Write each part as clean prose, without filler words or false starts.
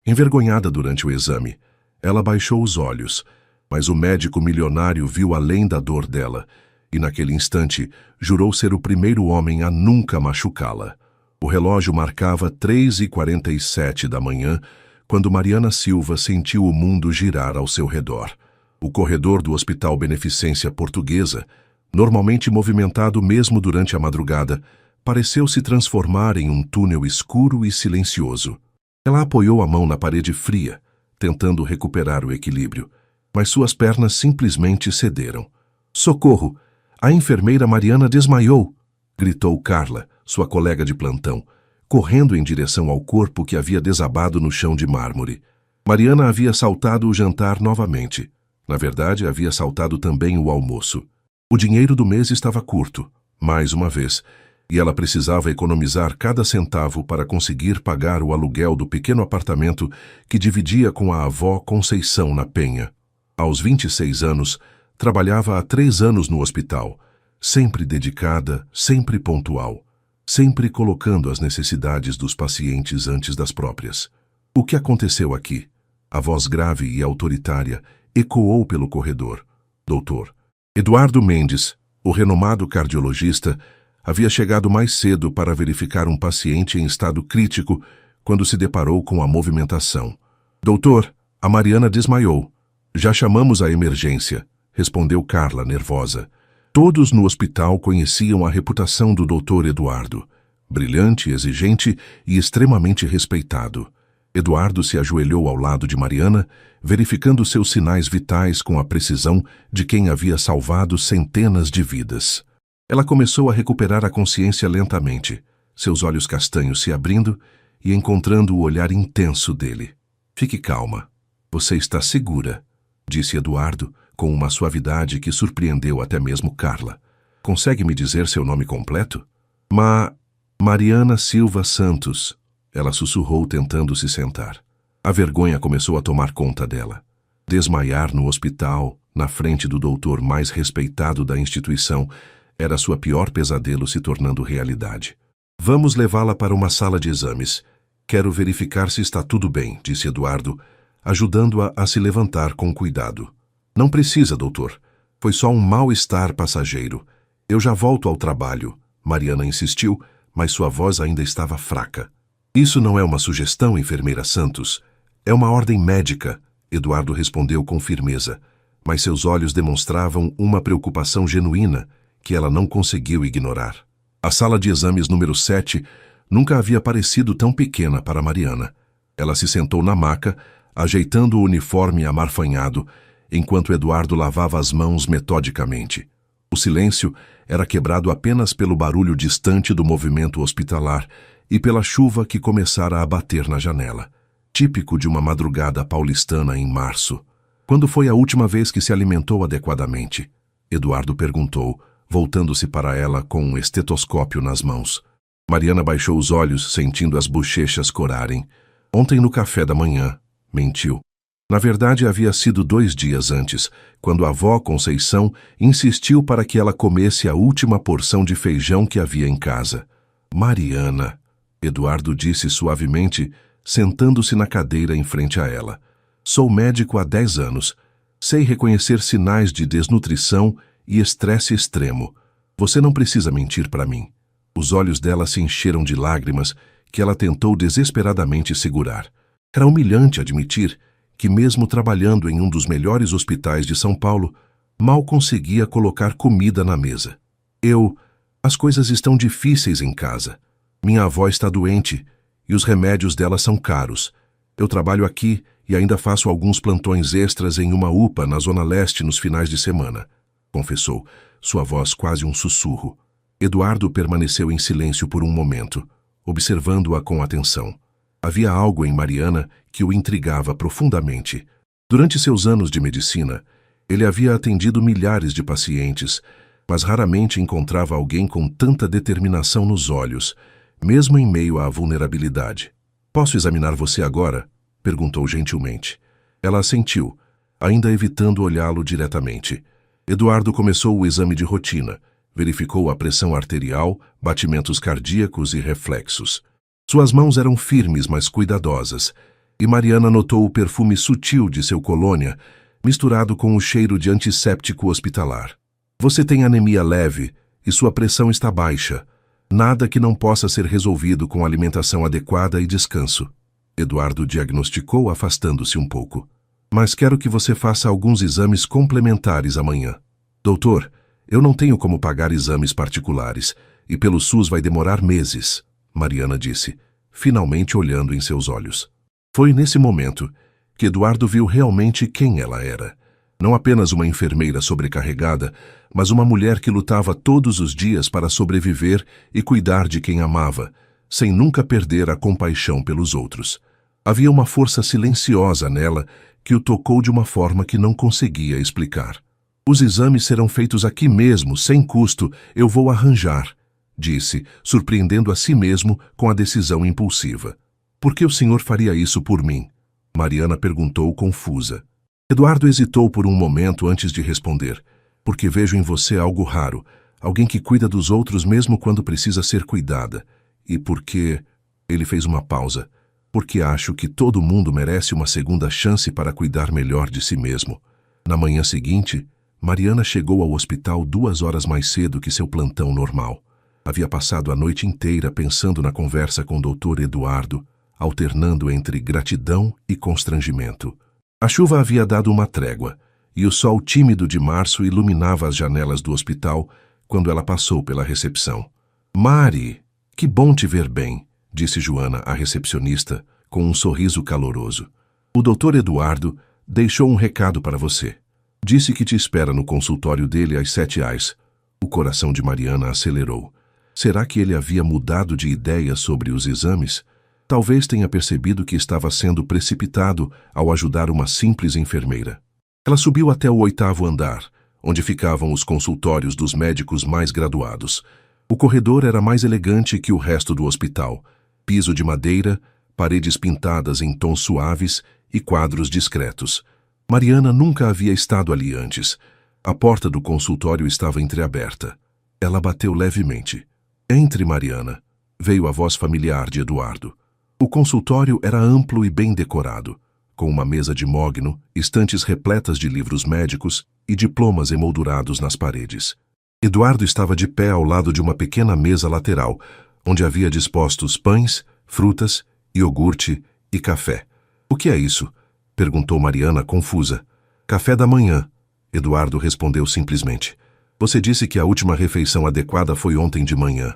Envergonhada durante o exame, ela baixou os olhos, mas o médico milionário viu além da dor dela e, naquele instante, jurou ser o primeiro homem a nunca machucá-la. O relógio marcava 3h47 da manhã, quando Mariana Silva sentiu o mundo girar ao seu redor. O corredor do Hospital Beneficência Portuguesa, normalmente movimentado mesmo durante a madrugada, pareceu se transformar em um túnel escuro e silencioso. Ela apoiou a mão na parede fria, tentando recuperar o equilíbrio, mas suas pernas simplesmente cederam. "Socorro! A enfermeira Mariana desmaiou!" gritou Carla, sua colega de plantão, correndo em direção ao corpo que havia desabado no chão de mármore. Mariana havia saltado o jantar novamente. Na verdade, havia saltado também o almoço. O dinheiro do mês estava curto, mais uma vez, e ela precisava economizar cada centavo para conseguir pagar o aluguel do pequeno apartamento que dividia com a avó Conceição na Penha. Aos 26 anos, trabalhava há 3 anos no hospital, sempre dedicada, sempre pontual, sempre colocando as necessidades dos pacientes antes das próprias. "O que aconteceu aqui?" A voz grave e autoritária ecoou pelo corredor. "Doutor." Eduardo Mendes, o renomado cardiologista, havia chegado mais cedo para verificar um paciente em estado crítico quando se deparou com a movimentação. "Doutor, a Mariana desmaiou." "Já chamamos a emergência", respondeu Carla, nervosa. Todos no hospital conheciam a reputação do Dr. Eduardo. Brilhante, exigente e extremamente respeitado. Eduardo se ajoelhou ao lado de Mariana, verificando seus sinais vitais com a precisão de quem havia salvado centenas de vidas. Ela começou a recuperar a consciência lentamente, seus olhos castanhos se abrindo e encontrando o olhar intenso dele. "Fique calma. Você está segura", disse Eduardo, com uma suavidade que surpreendeu até mesmo Carla. "Consegue me dizer seu nome completo?" Mariana Silva Santos", ela sussurrou tentando se sentar. A vergonha começou a tomar conta dela. Desmaiar no hospital, na frente do doutor mais respeitado da instituição, era sua pior pesadelo se tornando realidade. "Vamos levá-la para uma sala de exames. Quero verificar se está tudo bem", disse Eduardo, ajudando-a a se levantar com cuidado. "Não precisa, doutor. Foi só um mal-estar passageiro. Eu já volto ao trabalho", Mariana insistiu, mas sua voz ainda estava fraca. "Isso não é uma sugestão, enfermeira Santos. É uma ordem médica", Eduardo respondeu com firmeza, mas seus olhos demonstravam uma preocupação genuína que ela não conseguiu ignorar. A sala de exames número 7 nunca havia parecido tão pequena para Mariana. Ela se sentou na maca, ajeitando o uniforme amarfanhado, enquanto Eduardo lavava as mãos metodicamente. O silêncio era quebrado apenas pelo barulho distante do movimento hospitalar e pela chuva que começara a bater na janela, típico de uma madrugada paulistana em março. "Quando foi a última vez que se alimentou adequadamente?" Eduardo perguntou, voltando-se para ela com um estetoscópio nas mãos. Mariana baixou os olhos, sentindo as bochechas corarem. "Ontem no café da manhã", mentiu. Na verdade, havia sido 2 dias antes, quando a avó Conceição insistiu para que ela comesse a última porção de feijão que havia em casa. "Mariana", Eduardo disse suavemente, sentando-se na cadeira em frente a ela. "Sou médico há 10 anos. Sei reconhecer sinais de desnutrição e estresse extremo. Você não precisa mentir para mim." Os olhos dela se encheram de lágrimas que ela tentou desesperadamente segurar. Era humilhante admitir que, mesmo trabalhando em um dos melhores hospitais de São Paulo, mal conseguia colocar comida na mesa. As coisas estão difíceis em casa. Minha avó está doente e os remédios dela são caros. Eu trabalho aqui e ainda faço alguns plantões extras em uma UPA na Zona Leste nos finais de semana", confessou, sua voz quase um sussurro. Eduardo permaneceu em silêncio por um momento, observando-a com atenção. Havia algo em Mariana que o intrigava profundamente. Durante seus anos de medicina, ele havia atendido milhares de pacientes, mas raramente encontrava alguém com tanta determinação nos olhos, mesmo em meio à vulnerabilidade. "Posso examinar você agora?", perguntou gentilmente. Ela assentiu, ainda evitando olhá-lo diretamente. Eduardo começou o exame de rotina, verificou a pressão arterial, batimentos cardíacos e reflexos. Suas mãos eram firmes, mas cuidadosas, E Mariana notou o perfume sutil de seu colônia, misturado com o cheiro de antisséptico hospitalar. Você tem anemia leve e sua pressão está baixa. Nada que não possa ser resolvido com alimentação adequada e descanso. Eduardo diagnosticou, afastando-se um pouco. Mas quero que você faça alguns exames complementares amanhã. Doutor, eu não tenho como pagar exames particulares, e pelo SUS vai demorar meses, Mariana disse, finalmente olhando em seus olhos. Foi nesse momento que Eduardo viu realmente quem ela era. Não apenas uma enfermeira sobrecarregada, mas uma mulher que lutava todos os dias para sobreviver e cuidar de quem amava, sem nunca perder a compaixão pelos outros. Havia uma força silenciosa nela que o tocou de uma forma que não conseguia explicar. Os exames serão feitos aqui mesmo, sem custo, eu vou arranjar, disse, surpreendendo a si mesmo com a decisão impulsiva. Por que o senhor faria isso por mim? Mariana perguntou confusa. Eduardo hesitou por um momento antes de responder. Porque vejo em você algo raro, alguém que cuida dos outros mesmo quando precisa ser cuidada. E porque... Ele fez uma pausa. Porque acho que todo mundo merece uma segunda chance para cuidar melhor de si mesmo. Na manhã seguinte, Mariana chegou ao hospital 2 horas mais cedo que seu plantão normal. Havia passado a noite inteira pensando na conversa com o Dr. Eduardo, alternando entre gratidão e constrangimento. A chuva havia dado uma trégua, e o sol tímido de março iluminava as janelas do hospital quando ela passou pela recepção. Mari, que bom te ver bem, disse Joana, a recepcionista, com um sorriso caloroso. O Dr. Eduardo deixou um recado para você. Disse que te espera no consultório dele às 7h. O coração de Mariana acelerou. Será que ele havia mudado de ideia sobre os exames? Talvez tenha percebido que estava sendo precipitado ao ajudar uma simples enfermeira. Ela subiu até o 8º andar, onde ficavam os consultórios dos médicos mais graduados. O corredor era mais elegante que o resto do hospital. Piso de madeira, paredes pintadas em tons suaves e quadros discretos. Mariana nunca havia estado ali antes. A porta do consultório estava entreaberta. Ela bateu levemente. Entre, Mariana, veio a voz familiar de Eduardo. O consultório era amplo e bem decorado, com uma mesa de mogno, estantes repletas de livros médicos e diplomas emoldurados nas paredes. Eduardo estava de pé ao lado de uma pequena mesa lateral, onde havia dispostos pães, frutas, iogurte e café. O que é isso? Perguntou Mariana, confusa. Café da manhã, Eduardo respondeu simplesmente. Você disse que a última refeição adequada foi ontem de manhã.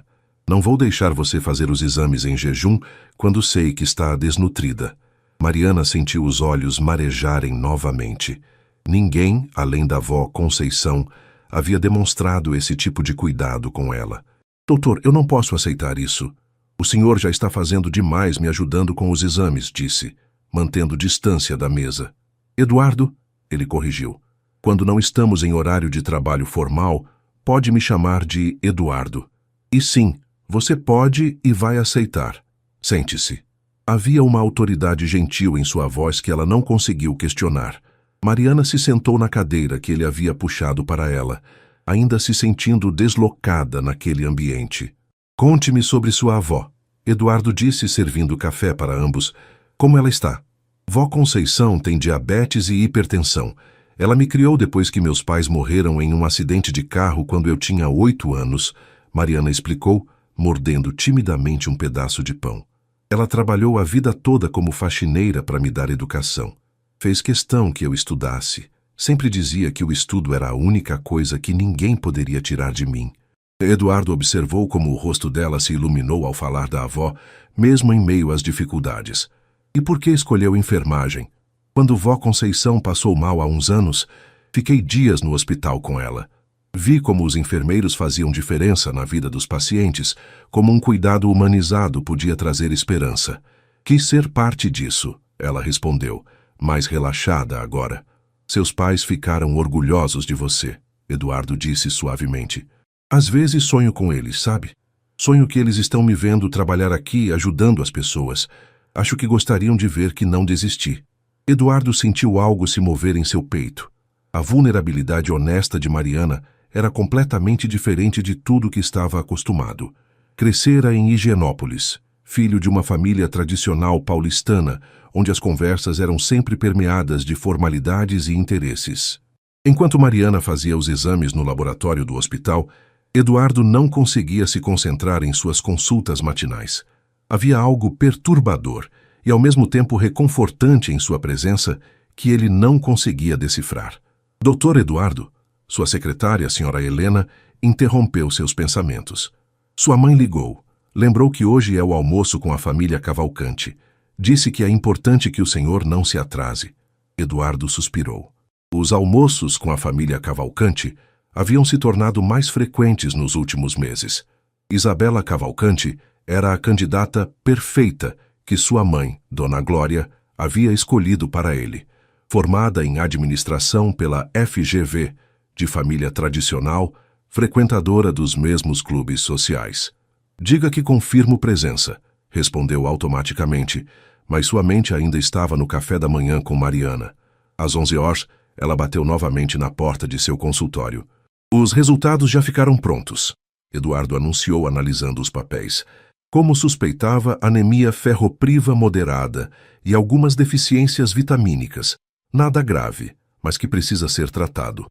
Não vou deixar você fazer os exames em jejum quando sei que está desnutrida. Mariana sentiu os olhos marejarem novamente. Ninguém, além da avó Conceição, havia demonstrado esse tipo de cuidado com ela. Doutor, eu não posso aceitar isso. O senhor já está fazendo demais me ajudando com os exames, disse, mantendo distância da mesa. Eduardo, ele corrigiu. Quando não estamos em horário de trabalho formal, pode me chamar de Eduardo. E sim, você pode e vai aceitar. Sente-se. Havia uma autoridade gentil em sua voz que ela não conseguiu questionar. Mariana se sentou na cadeira que ele havia puxado para ela, ainda se sentindo deslocada naquele ambiente. Conte-me sobre sua avó, Eduardo disse, servindo café para ambos. Como ela está? Vó Conceição tem diabetes e hipertensão. Ela me criou depois que meus pais morreram em um acidente de carro quando eu tinha 8 anos, Mariana explicou, mordendo timidamente um pedaço de pão. Ela trabalhou a vida toda como faxineira para me dar educação. Fez questão que eu estudasse. Sempre dizia que o estudo era a única coisa que ninguém poderia tirar de mim. Eduardo observou como o rosto dela se iluminou ao falar da avó, mesmo em meio às dificuldades. E por que escolheu enfermagem? Quando vó Conceição passou mal há uns anos, fiquei dias no hospital com ela. Vi como os enfermeiros faziam diferença na vida dos pacientes, como um cuidado humanizado podia trazer esperança. Quis ser parte disso, ela respondeu, mais relaxada agora. Seus pais ficaram orgulhosos de você, Eduardo disse suavemente. Às vezes sonho com eles, sabe? Sonho que eles estão me vendo trabalhar aqui ajudando as pessoas. Acho que gostariam de ver que não desisti. Eduardo sentiu algo se mover em seu peito. A vulnerabilidade honesta de Mariana era completamente diferente de tudo que estava acostumado. Crescera em Higienópolis, filho de uma família tradicional paulistana, onde as conversas eram sempre permeadas de formalidades e interesses. Enquanto Mariana fazia os exames no laboratório do hospital, Eduardo não conseguia se concentrar em suas consultas matinais. Havia algo perturbador e ao mesmo tempo reconfortante em sua presença que ele não conseguia decifrar. Dr. Eduardo, sua secretária, a senhora Helena, interrompeu seus pensamentos. Sua mãe ligou. Lembrou que hoje é o almoço com a família Cavalcante. Disse que é importante que o senhor não se atrase. Eduardo suspirou. Os almoços com a família Cavalcante haviam se tornado mais frequentes nos últimos meses. Isabela Cavalcante era a candidata perfeita que sua mãe, Dona Glória, havia escolhido para ele. Formada em administração pela FGV, de família tradicional, frequentadora dos mesmos clubes sociais. Diga que confirmo presença, respondeu automaticamente, mas sua mente ainda estava no café da manhã com Mariana. Às 11 horas, ela bateu novamente na porta de seu consultório. Os resultados já ficaram prontos, Eduardo anunciou analisando os papéis. Como suspeitava, anemia ferropriva moderada e algumas deficiências vitamínicas. Nada grave, mas que precisa ser tratado.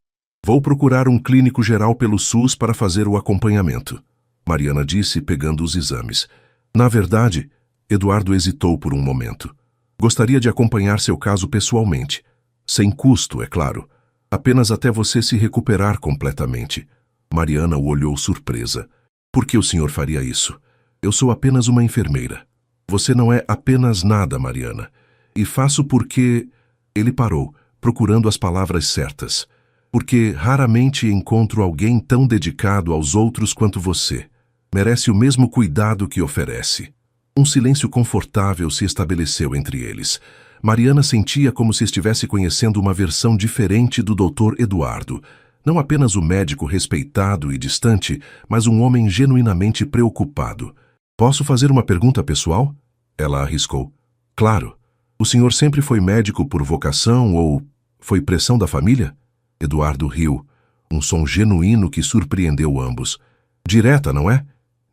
Vou procurar um clínico geral pelo SUS para fazer o acompanhamento, Mariana disse, pegando os exames. Na verdade, Eduardo hesitou por um momento. Gostaria de acompanhar seu caso pessoalmente. Sem custo, é claro. Apenas até você se recuperar completamente. Mariana o olhou surpresa. Por que o senhor faria isso? Eu sou apenas uma enfermeira. Você não é apenas nada, Mariana. E faço porque... Ele parou, procurando as palavras certas. Porque raramente encontro alguém tão dedicado aos outros quanto você. Merece o mesmo cuidado que oferece. Um silêncio confortável se estabeleceu entre eles. Mariana sentia como se estivesse conhecendo uma versão diferente do Dr. Eduardo. Não apenas o médico respeitado e distante, mas um homem genuinamente preocupado. Posso fazer uma pergunta pessoal? Ela arriscou. Claro. O senhor sempre foi médico por vocação ou foi pressão da família? Eduardo riu, um som genuíno que surpreendeu ambos. Direta, não é?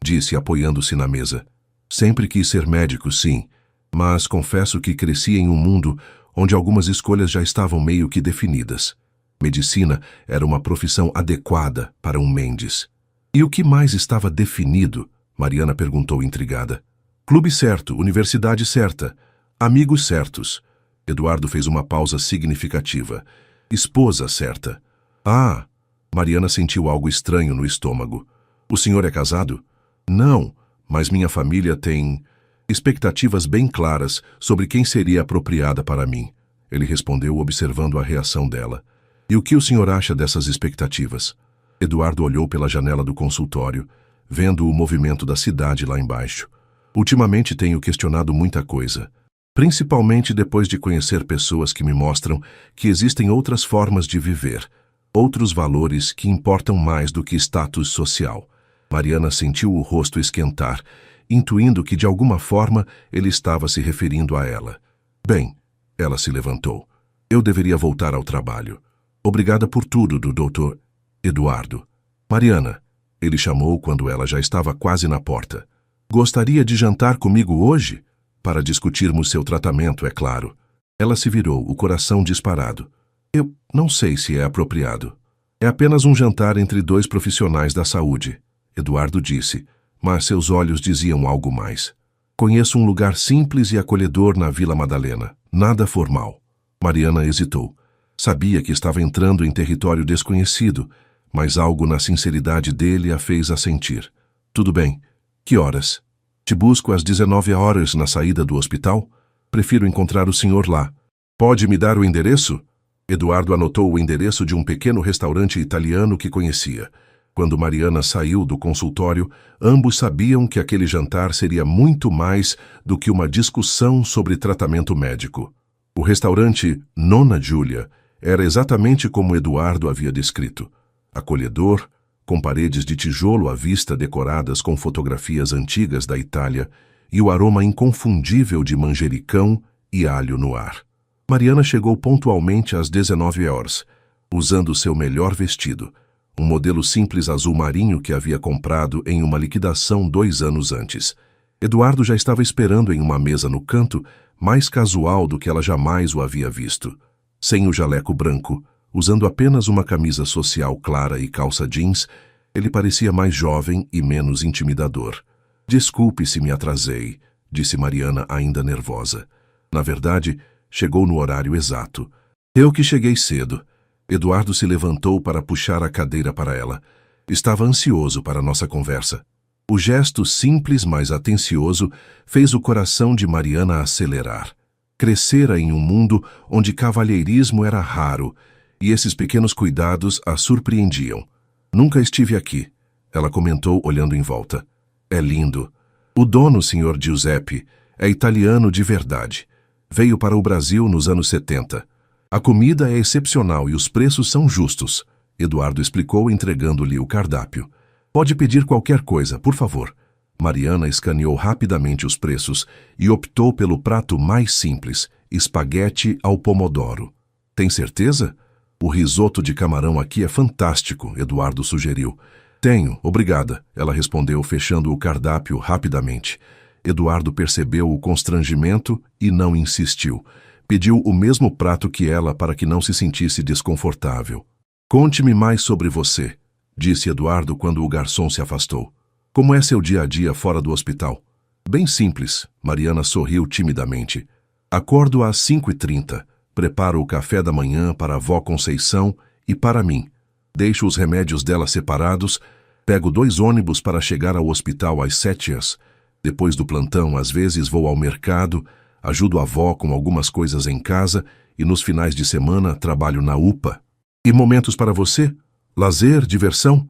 Disse, apoiando-se na mesa. Sempre quis ser médico, sim, mas confesso que cresci em um mundo onde algumas escolhas já estavam meio que definidas. Medicina era uma profissão adequada para um Mendes. E o que mais estava definido? Mariana perguntou intrigada. Clube certo, universidade certa, amigos certos. Eduardo fez uma pausa significativa. Esposa certa. Ah! Mariana sentiu algo estranho no estômago. O senhor é casado? Não, mas minha família tem expectativas bem claras sobre quem seria apropriada para mim. Ele respondeu, observando a reação dela. E o que o senhor acha dessas expectativas? Eduardo olhou pela janela do consultório, vendo o movimento da cidade lá embaixo. Ultimamente tenho questionado muita coisa. Principalmente depois de conhecer pessoas que me mostram que existem outras formas de viver, outros valores que importam mais do que status social. Mariana sentiu o rosto esquentar, intuindo que de alguma forma ele estava se referindo a ela. Bem, ela se levantou. Eu deveria voltar ao trabalho. Obrigada por tudo, do Dr. Eduardo. Mariana, ele chamou quando ela já estava quase na porta. Gostaria de jantar comigo hoje? Para discutirmos seu tratamento, é claro. Ela se virou, o coração disparado. Eu não sei se é apropriado. É apenas um jantar entre dois profissionais da saúde, Eduardo disse, mas seus olhos diziam algo mais. Conheço um lugar simples e acolhedor na Vila Madalena, nada formal. Mariana hesitou. Sabia que estava entrando em território desconhecido, mas algo na sinceridade dele a fez assentir. Tudo bem. Que horas? Te busco às 19 horas na saída do hospital? Prefiro encontrar o senhor lá. Pode me dar o endereço? Eduardo anotou o endereço de um pequeno restaurante italiano que conhecia. Quando Mariana saiu do consultório, ambos sabiam que aquele jantar seria muito mais do que uma discussão sobre tratamento médico. O restaurante Nona Júlia era exatamente como Eduardo havia descrito. Acolhedor, com paredes de tijolo à vista decoradas com fotografias antigas da Itália e o aroma inconfundível de manjericão e alho no ar. Mariana chegou pontualmente às 19 horas, usando seu melhor vestido, um modelo simples azul marinho que havia comprado em uma liquidação 2 anos antes. Eduardo já estava esperando em uma mesa no canto, mais casual do que ela jamais o havia visto. Sem o jaleco branco, usando apenas uma camisa social clara e calça jeans, ele parecia mais jovem e menos intimidador. Desculpe se me atrasei, disse Mariana ainda nervosa. Na verdade, chegou no horário exato. Eu que cheguei cedo. Eduardo se levantou para puxar a cadeira para ela. Estava ansioso para nossa conversa. O gesto simples, mas atencioso, fez o coração de Mariana acelerar. Crescera em um mundo onde cavalheirismo era raro, e esses pequenos cuidados a surpreendiam. Nunca estive aqui, ela comentou olhando em volta. É lindo. O dono, Sr. Giuseppe, é italiano de verdade. Veio para o Brasil nos anos 70. A comida é excepcional e os preços são justos, Eduardo explicou entregando-lhe o cardápio. Pode pedir qualquer coisa, por favor. Mariana escaneou rapidamente os preços e optou pelo prato mais simples, espaguete ao pomodoro. Tem certeza? O risoto de camarão aqui é fantástico, Eduardo sugeriu. Tenho, obrigada, ela respondeu, fechando o cardápio rapidamente. Eduardo percebeu o constrangimento e não insistiu. Pediu o mesmo prato que ela para que não se sentisse desconfortável. Conte-me mais sobre você, disse Eduardo quando o garçom se afastou. Como é seu dia a dia fora do hospital? Bem simples, Mariana sorriu timidamente. Acordo às 5h30, preparo o café da manhã para a vó Conceição e para mim. Deixo os remédios dela separados, pego 2 ônibus para chegar ao hospital às 7h. Depois do plantão, às vezes vou ao mercado, ajudo a avó com algumas coisas em casa e nos finais de semana trabalho na UPA. E momentos para você? Lazer, diversão?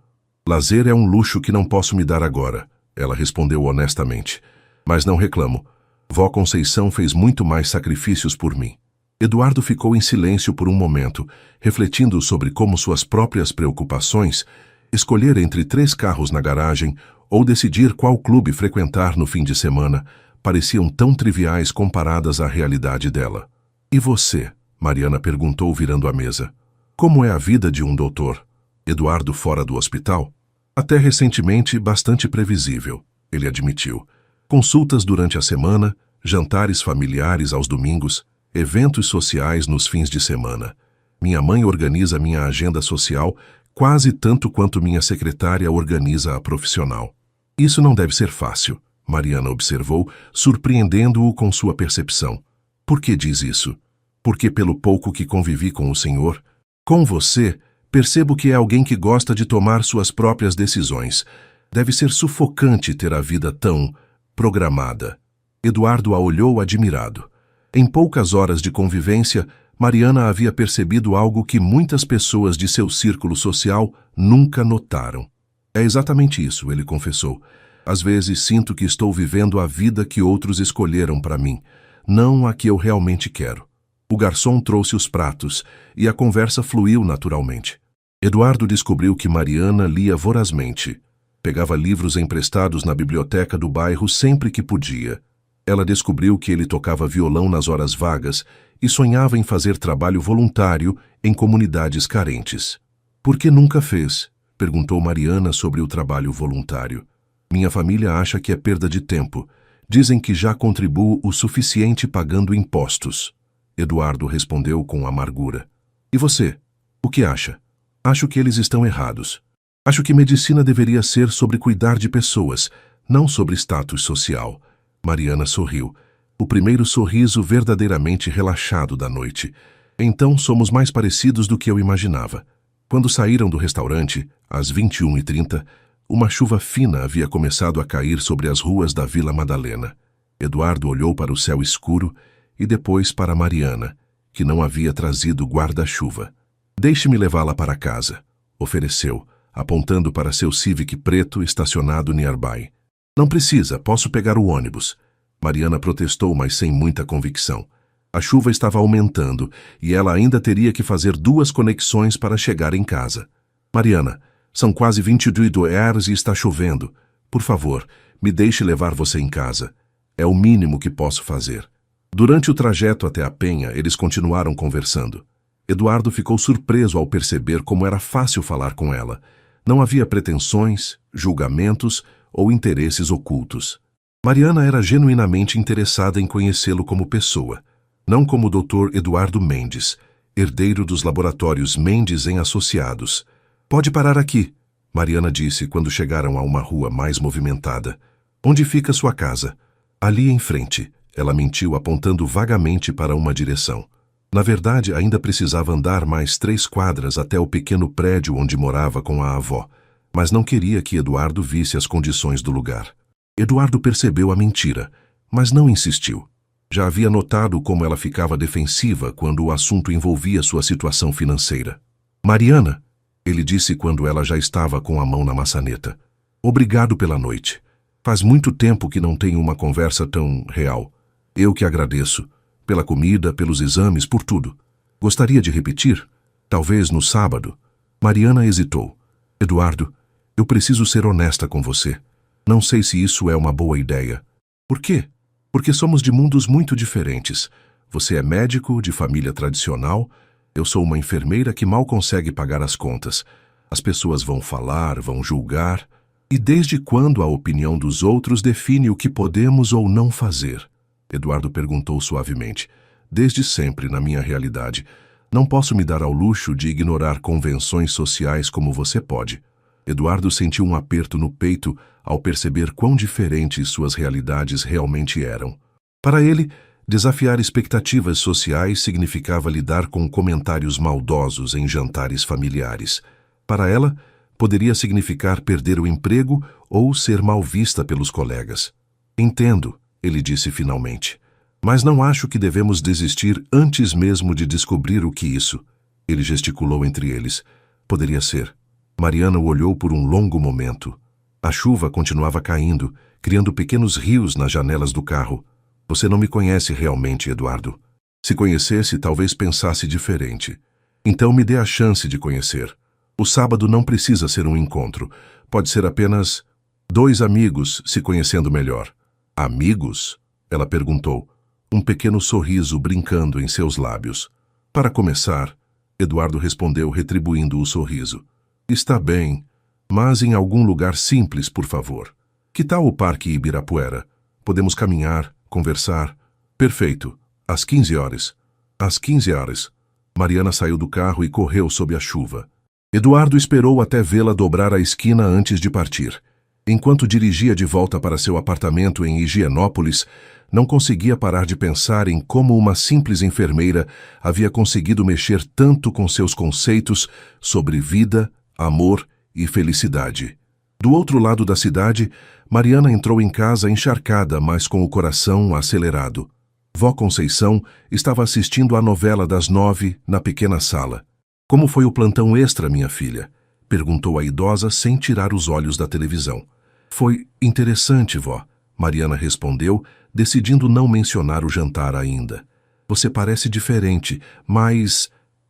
Lazer é um luxo que não posso me dar agora, ela respondeu honestamente. Mas não reclamo. Vó Conceição fez muito mais sacrifícios por mim. Eduardo ficou em silêncio por um momento, refletindo sobre como suas próprias preocupações, escolher entre 3 carros na garagem ou decidir qual clube frequentar no fim de semana, pareciam tão triviais comparadas à realidade dela. E você? Mariana perguntou virando a mesa. Como é a vida de um doutor? Eduardo fora do hospital? Até recentemente bastante previsível, ele admitiu. Consultas durante a semana, jantares familiares aos domingos, eventos sociais nos fins de semana. Minha mãe organiza minha agenda social quase tanto quanto minha secretária organiza a profissional. Isso não deve ser fácil, Mariana observou, surpreendendo-o com sua percepção. Por que diz isso? Porque pelo pouco que convivi com o senhor, com você, percebo que é alguém que gosta de tomar suas próprias decisões. Deve ser sufocante ter a vida tão programada. Eduardo a olhou admirado. Em poucas horas de convivência, Mariana havia percebido algo que muitas pessoas de seu círculo social nunca notaram. É exatamente isso, ele confessou. Às vezes sinto que estou vivendo a vida que outros escolheram para mim, não a que eu realmente quero. O garçom trouxe os pratos e a conversa fluiu naturalmente. Eduardo descobriu que Mariana lia vorazmente. Pegava livros emprestados na biblioteca do bairro sempre que podia. Ela descobriu que ele tocava violão nas horas vagas e sonhava em fazer trabalho voluntário em comunidades carentes. Por que nunca fez? Perguntou Mariana sobre o trabalho voluntário. Minha família acha que é perda de tempo. Dizem que já contribuo o suficiente pagando impostos. Eduardo respondeu com amargura. E você? O que acha? Acho que eles estão errados. Acho que medicina deveria ser sobre cuidar de pessoas, não sobre status social. Mariana sorriu. O primeiro sorriso verdadeiramente relaxado da noite. Então somos mais parecidos do que eu imaginava. Quando saíram do restaurante, às 21h30, uma chuva fina havia começado a cair sobre as ruas da Vila Madalena. Eduardo olhou para o céu escuro e depois para Mariana, que não havia trazido guarda-chuva. Deixe-me levá-la para casa, ofereceu, apontando para seu Civic preto estacionado nearby. Não precisa, posso pegar o ônibus. Mariana protestou, mas sem muita convicção. A chuva estava aumentando e ela ainda teria que fazer 2 conexões para chegar em casa. Mariana, são quase 22 horas e está chovendo. Por favor, me deixe levar você em casa. É o mínimo que posso fazer. Durante o trajeto até a Penha, eles continuaram conversando. Eduardo ficou surpreso ao perceber como era fácil falar com ela. Não havia pretensões, julgamentos ou interesses ocultos. Mariana era genuinamente interessada em conhecê-lo como pessoa, não como o Dr. Eduardo Mendes, herdeiro dos laboratórios Mendes em Associados. Pode parar aqui, Mariana disse quando chegaram a uma rua mais movimentada. Onde fica sua casa? Ali em frente, ela mentiu apontando vagamente para uma direção. Na verdade, ainda precisava andar mais 3 quadras até o pequeno prédio onde morava com a avó, mas não queria que Eduardo visse as condições do lugar. Eduardo percebeu a mentira, mas não insistiu. Já havia notado como ela ficava defensiva quando o assunto envolvia sua situação financeira. Mariana, ele disse quando ela já estava com a mão na maçaneta. Obrigado pela noite. Faz muito tempo que não tenho uma conversa tão real. Eu que agradeço. Pela comida, pelos exames, por tudo. Gostaria de repetir? Talvez no sábado. Mariana hesitou. Eduardo, eu preciso ser honesta com você. Não sei se isso é uma boa ideia. Por quê? Porque somos de mundos muito diferentes. Você é médico, de família tradicional. Eu sou uma enfermeira que mal consegue pagar as contas. As pessoas vão falar, vão julgar. E desde quando a opinião dos outros define o que podemos ou não fazer? Eduardo perguntou suavemente. Desde sempre, na minha realidade. Não posso me dar ao luxo de ignorar convenções sociais como você pode. Eduardo sentiu um aperto no peito ao perceber quão diferentes suas realidades realmente eram. Para ele, desafiar expectativas sociais significava lidar com comentários maldosos em jantares familiares. Para ela, poderia significar perder o emprego ou ser mal vista pelos colegas. Entendo, ele disse finalmente. Mas não acho que devemos desistir antes mesmo de descobrir o que isso. Ele gesticulou entre eles. Poderia ser. Mariana o olhou por um longo momento. A chuva continuava caindo, criando pequenos rios nas janelas do carro. Você não me conhece realmente, Eduardo. Se conhecesse, talvez pensasse diferente. Então me dê a chance de conhecer. O sábado não precisa ser um encontro. Pode ser apenas 2 amigos se conhecendo melhor. Amigos? Ela perguntou, um pequeno sorriso brincando em seus lábios. Para começar, Eduardo respondeu retribuindo o sorriso. Está bem, mas em algum lugar simples, por favor. Que tal o Parque Ibirapuera? Podemos caminhar, conversar. Perfeito. Às 15 horas. Às 15 horas. Mariana saiu do carro e correu sob a chuva. Eduardo esperou até vê-la dobrar a esquina antes de partir. Enquanto dirigia de volta para seu apartamento em Higienópolis, não conseguia parar de pensar em como uma simples enfermeira havia conseguido mexer tanto com seus conceitos sobre vida, amor e felicidade. Do outro lado da cidade, Mariana entrou em casa encharcada, mas com o coração acelerado. Vó Conceição estava assistindo à novela das 9 na pequena sala. Como foi o plantão extra, minha filha? Perguntou a idosa sem tirar os olhos da televisão. Foi interessante, vó, Mariana respondeu, decidindo não mencionar o jantar ainda. Você parece diferente, mais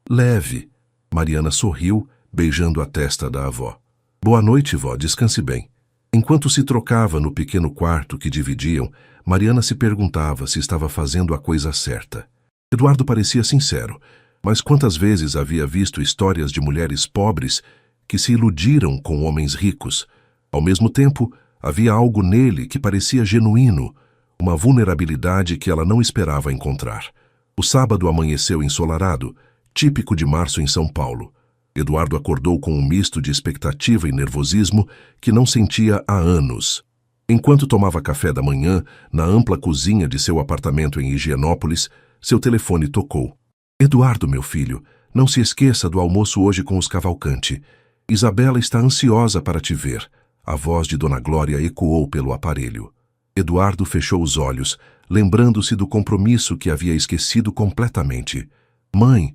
leve. Mariana sorriu, beijando a testa da avó. Boa noite, vó, descanse bem. Enquanto se trocava no pequeno quarto que dividiam, Mariana se perguntava se estava fazendo a coisa certa. Eduardo parecia sincero, mas quantas vezes havia visto histórias de mulheres pobres que se iludiram com homens ricos. Ao mesmo tempo, havia algo nele que parecia genuíno, uma vulnerabilidade que ela não esperava encontrar. O sábado amanheceu ensolarado, típico de março em São Paulo. Eduardo acordou com um misto de expectativa e nervosismo que não sentia há anos. Enquanto tomava café da manhã, na ampla cozinha de seu apartamento em Higienópolis, seu telefone tocou. Eduardo, meu filho, não se esqueça do almoço hoje com os Cavalcante. Isabela está ansiosa para te ver. A voz de Dona Glória ecoou pelo aparelho. Eduardo fechou os olhos, lembrando-se do compromisso que havia esquecido completamente. Mãe,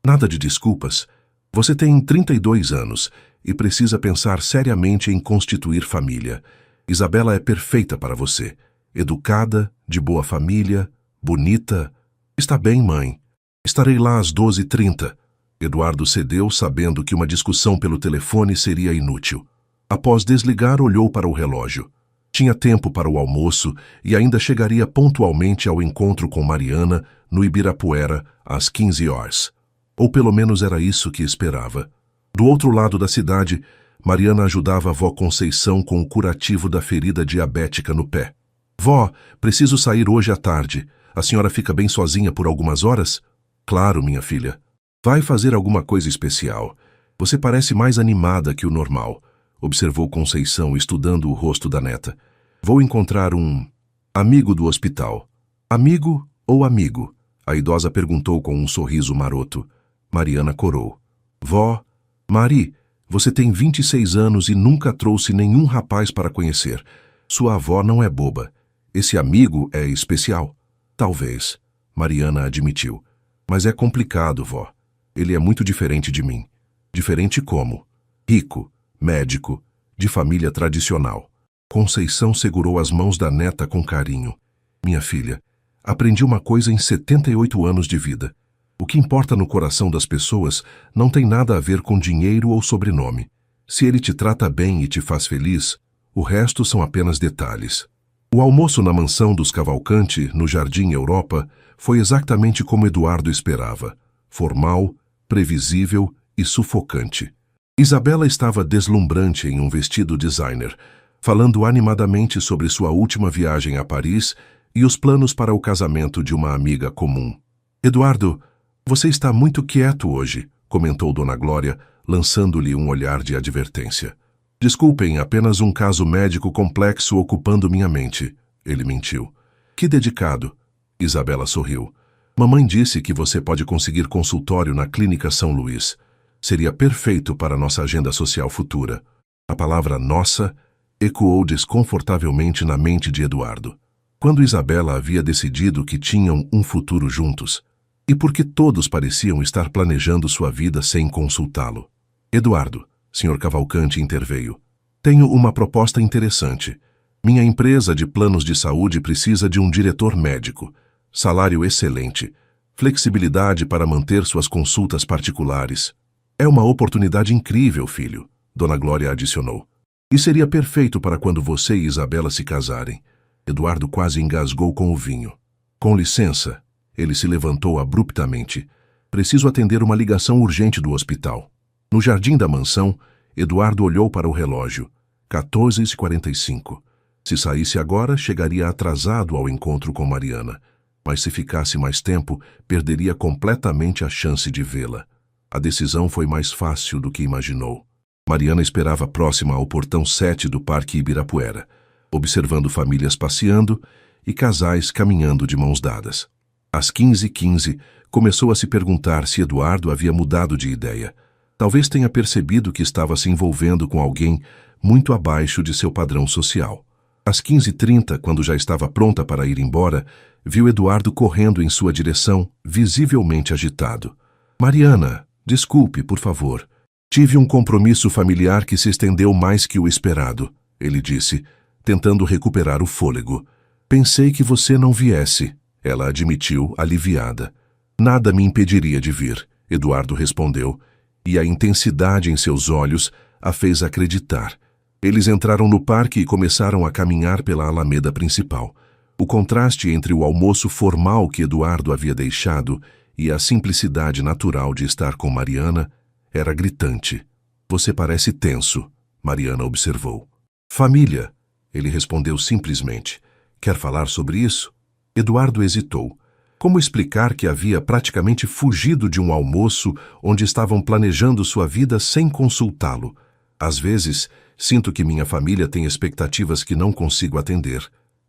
Nada de desculpas. Você tem 32 anos e precisa pensar seriamente em constituir família. Isabela é perfeita para você. Educada, de boa família, bonita. Está bem, mãe. Estarei lá às 12h30. Eduardo cedeu, sabendo que uma discussão pelo telefone seria inútil. Após desligar, olhou para o relógio. Tinha tempo para o almoço e ainda chegaria pontualmente ao encontro com Mariana, no Ibirapuera, às 15 horas. Ou pelo menos era isso que esperava. Do outro lado da cidade, Mariana ajudava a vó Conceição com o curativo da ferida diabética no pé. Vó, preciso sair hoje à tarde. A senhora fica bem sozinha por algumas horas? Claro, minha filha. Vai fazer alguma coisa especial. Você parece mais animada que o normal, observou Conceição, estudando o rosto da neta. Vou encontrar um amigo do hospital. Amigo ou amigo? A idosa perguntou com um sorriso maroto. Mariana corou. Vó, Mari, você tem 26 anos e nunca trouxe nenhum rapaz para conhecer. Sua avó não é boba. Esse amigo é especial? Talvez, Mariana admitiu. Mas é complicado, vó. Ele é muito diferente de mim. Diferente como? Rico, médico, de família tradicional. Conceição segurou as mãos da neta com carinho. Minha filha, aprendi uma coisa em 78 anos de vida. O que importa no coração das pessoas não tem nada a ver com dinheiro ou sobrenome. Se ele te trata bem e te faz feliz, o resto são apenas detalhes. O almoço na mansão dos Cavalcanti, no Jardim Europa, foi exatamente como Eduardo esperava. Formal, previsível e sufocante. Isabela estava deslumbrante em um vestido designer, falando animadamente sobre sua última viagem a Paris e os planos para o casamento de uma amiga comum. Eduardo, você está muito quieto hoje, comentou Dona Glória, lançando-lhe um olhar de advertência. Desculpem, apenas um caso médico complexo ocupando minha mente, ele mentiu. Que dedicado. Isabela sorriu. Mamãe disse que você pode conseguir consultório na Clínica São Luís. Seria perfeito para nossa agenda social futura. A palavra nossa ecoou desconfortavelmente na mente de Eduardo. Quando Isabela havia decidido que tinham um futuro juntos, e porque todos pareciam estar planejando sua vida sem consultá-lo. Eduardo, Sr. Cavalcanti interveio. Tenho uma proposta interessante. Minha empresa de planos de saúde precisa de um diretor médico. Salário excelente. Flexibilidade para manter suas consultas particulares. É uma oportunidade incrível, filho, Dona Glória adicionou. E seria perfeito para quando você e Isabela se casarem. Eduardo quase engasgou com o vinho. Com licença, ele se levantou abruptamente. Preciso atender uma ligação urgente do hospital. No jardim da mansão, Eduardo olhou para o relógio. 14h45. Se saísse agora, chegaria atrasado ao encontro com Mariana. Mas se ficasse mais tempo, perderia completamente a chance de vê-la. A decisão foi mais fácil do que imaginou. Mariana esperava próxima ao portão 7 do Parque Ibirapuera, observando famílias passeando e casais caminhando de mãos dadas. Às 15h15, começou a se perguntar se Eduardo havia mudado de ideia. Talvez tenha percebido que estava se envolvendo com alguém muito abaixo de seu padrão social. Às 15h30, quando já estava pronta para ir embora, viu Eduardo correndo em sua direção, visivelmente agitado. Mariana, desculpe, por favor. Tive um compromisso familiar que se estendeu mais que o esperado, ele disse, tentando recuperar o fôlego. Pensei que você não viesse, ela admitiu, aliviada. Nada me impediria de vir, Eduardo respondeu, e a intensidade em seus olhos a fez acreditar. Eles entraram no parque e começaram a caminhar pela alameda principal. O contraste entre o almoço formal que Eduardo havia deixado e a simplicidade natural de estar com Mariana era gritante. Você parece tenso, Mariana observou. Família, ele respondeu simplesmente. Quer falar sobre isso? Eduardo hesitou. Como explicar que havia praticamente fugido de um almoço onde estavam planejando sua vida sem consultá-lo? Às vezes, sinto que minha família tem expectativas que não consigo atender,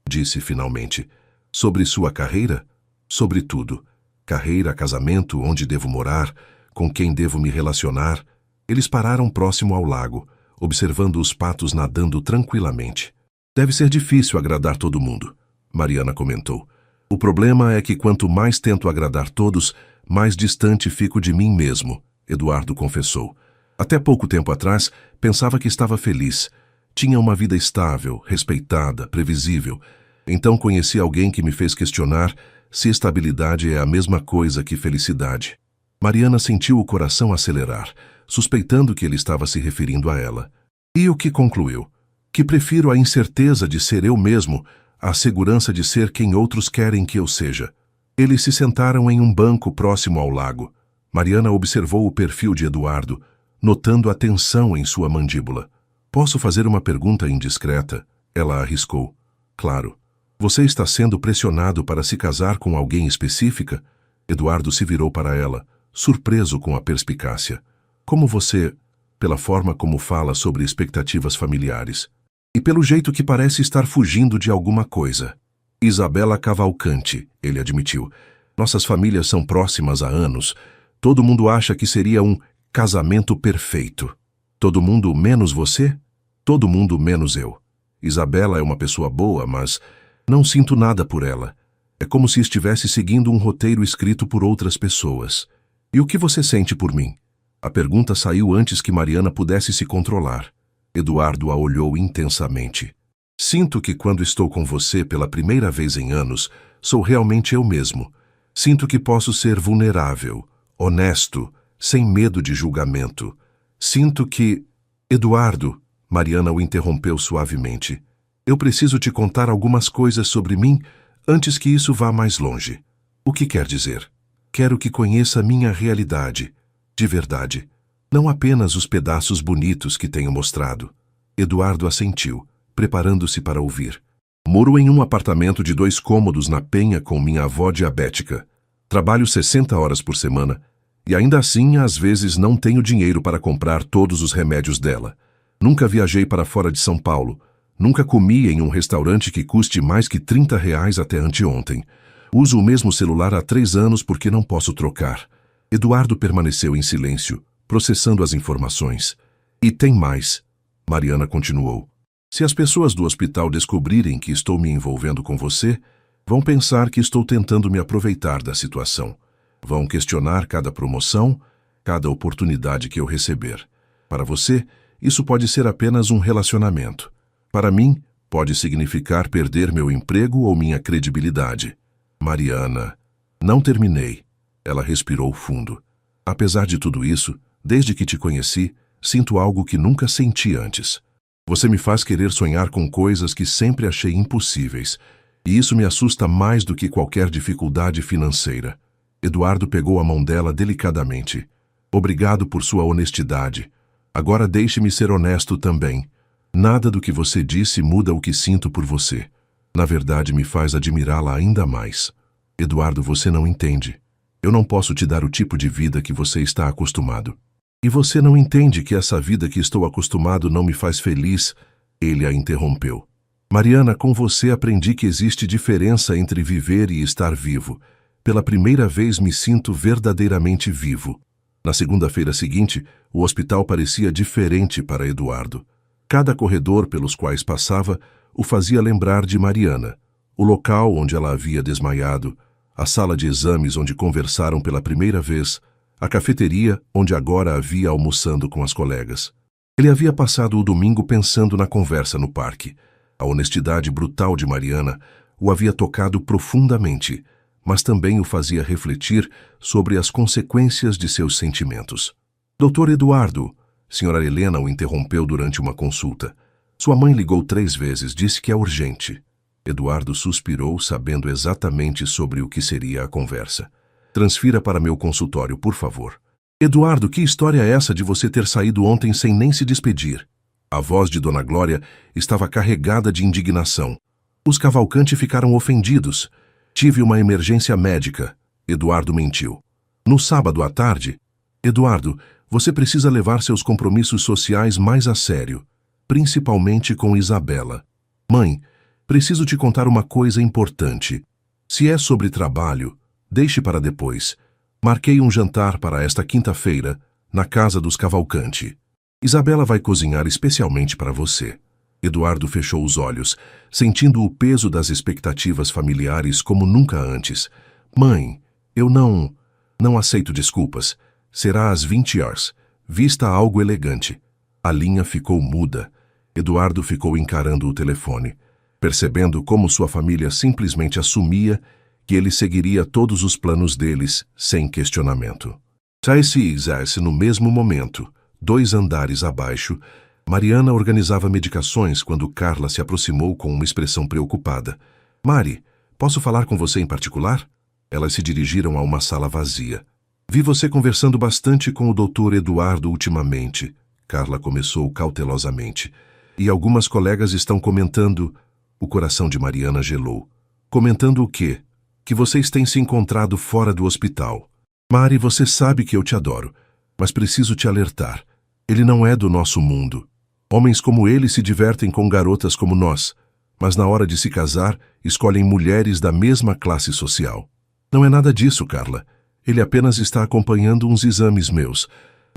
disse finalmente. Sobre sua carreira? Sobre tudo. Carreira, casamento, onde devo morar, com quem devo me relacionar. Eles pararam próximo ao lago, observando os patos nadando tranquilamente. Deve ser difícil agradar todo mundo, Mariana comentou. O problema é que quanto mais tento agradar todos, mais distante fico de mim mesmo, Eduardo confessou. Até pouco tempo atrás, pensava que estava feliz. Tinha uma vida estável, respeitada, previsível. Então conheci alguém que me fez questionar se estabilidade é a mesma coisa que felicidade. Mariana sentiu o coração acelerar, suspeitando que ele estava se referindo a ela. E o que concluiu? Que prefiro a incerteza de ser eu mesmo à segurança de ser quem outros querem que eu seja. Eles se sentaram em um banco próximo ao lago. Mariana observou o perfil de Eduardo. notando a tensão em sua mandíbula. Posso fazer uma pergunta indiscreta? Ela arriscou. Claro. Você está sendo pressionado para se casar com alguém específica? Eduardo se virou para ela, surpreso com a perspicácia. Como você... Pela forma como fala sobre expectativas familiares. E pelo jeito que parece estar fugindo de alguma coisa. Isabela Cavalcante, ele admitiu. Nossas famílias são próximas há anos. Todo mundo acha que seria um casamento perfeito. Todo mundo menos você? Todo mundo menos eu. Isabela é uma pessoa boa, mas não sinto nada por ela. É como se estivesse seguindo um roteiro escrito por outras pessoas. E o que você sente por mim? A pergunta saiu antes que Mariana pudesse se controlar. Eduardo a olhou intensamente. Sinto que quando estou com você pela primeira vez em anos, sou realmente eu mesmo. Sinto que posso ser vulnerável, honesto, sem medo de julgamento. Sinto que... Eduardo, Mariana o interrompeu suavemente. Eu preciso te contar algumas coisas sobre mim antes que isso vá mais longe. O que quer dizer? Quero que conheça minha realidade. De verdade. Não apenas os pedaços bonitos que tenho mostrado. Eduardo assentiu, preparando-se para ouvir. Moro em um apartamento de 2 cômodos na Penha com minha avó diabética. Trabalho 60 horas por semana e ainda assim às vezes não tenho dinheiro para comprar todos os remédios dela. Nunca viajei para fora de São Paulo. Nunca comi em um restaurante que custe mais que R$ 30 até anteontem. Uso o mesmo celular há 3 anos porque não posso trocar. Eduardo permaneceu em silêncio, processando as informações. E tem mais, Mariana continuou. Se as pessoas do hospital descobrirem que estou me envolvendo com você, vão pensar que estou tentando me aproveitar da situação. Vão questionar cada promoção, cada oportunidade que eu receber. Para você, isso pode ser apenas um relacionamento. Para mim, pode significar perder meu emprego ou minha credibilidade. Mariana, não terminei. Ela respirou fundo. Apesar de tudo isso, desde que te conheci, sinto algo que nunca senti antes. Você me faz querer sonhar com coisas que sempre achei impossíveis, e isso me assusta mais do que qualquer dificuldade financeira. Eduardo pegou a mão dela delicadamente. Obrigado por sua honestidade. Agora deixe-me ser honesto também. Nada do que você disse muda o que sinto por você. Na verdade, me faz admirá-la ainda mais. Eduardo, você não entende. Eu não posso te dar o tipo de vida que você está acostumado. E você não entende que essa vida que estou acostumado não me faz feliz, ele a interrompeu. Mariana, com você aprendi que existe diferença entre viver e estar vivo. Pela primeira vez me sinto verdadeiramente vivo. Na segunda-feira seguinte, o hospital parecia diferente para Eduardo. Cada corredor pelos quais passava o fazia lembrar de Mariana, o local onde ela havia desmaiado, a sala de exames onde conversaram pela primeira vez, a cafeteria onde agora havia almoçando com as colegas. Ele havia passado o domingo pensando na conversa no parque. A honestidade brutal de Mariana o havia tocado profundamente, mas também o fazia refletir sobre as consequências de seus sentimentos. Doutor Eduardo, Sra. Helena o interrompeu durante uma consulta. Sua mãe ligou 3 vezes, disse que é urgente. Eduardo suspirou, sabendo exatamente sobre o que seria a conversa. Transfira para meu consultório, por favor. Eduardo, que história é essa de você ter saído ontem sem nem se despedir? A voz de Dona Glória estava carregada de indignação. Os Cavalcante ficaram ofendidos. Tive uma emergência médica. Eduardo mentiu. No sábado à tarde, Eduardo, você precisa levar seus compromissos sociais mais a sério, principalmente com Isabela. Mãe, preciso te contar uma coisa importante. Se é sobre trabalho, deixe para depois. Marquei um jantar para esta quinta-feira, na casa dos Cavalcante. Isabela vai cozinhar especialmente para você. Eduardo fechou os olhos, sentindo o peso das expectativas familiares como nunca antes. Mãe, eu não aceito desculpas. Será às 20 horas. Vista algo elegante. A linha ficou muda. Eduardo ficou encarando o telefone, percebendo como sua família simplesmente assumia que ele seguiria todos os planos deles sem questionamento. Saísse no mesmo momento, 2 andares abaixo, Mariana organizava medicações quando Carla se aproximou com uma expressão preocupada. Mari, posso falar com você em particular? Elas se dirigiram a uma sala vazia. Vi você conversando bastante com o Dr. Eduardo ultimamente, Carla começou cautelosamente. E algumas colegas estão comentando... O coração de Mariana gelou. Comentando o quê? Que vocês têm se encontrado fora do hospital. Mari, você sabe que eu te adoro, mas preciso te alertar. Ele não é do nosso mundo. Homens como ele se divertem com garotas como nós, mas na hora de se casar, escolhem mulheres da mesma classe social. Não é nada disso, Carla. Ele apenas está acompanhando uns exames meus.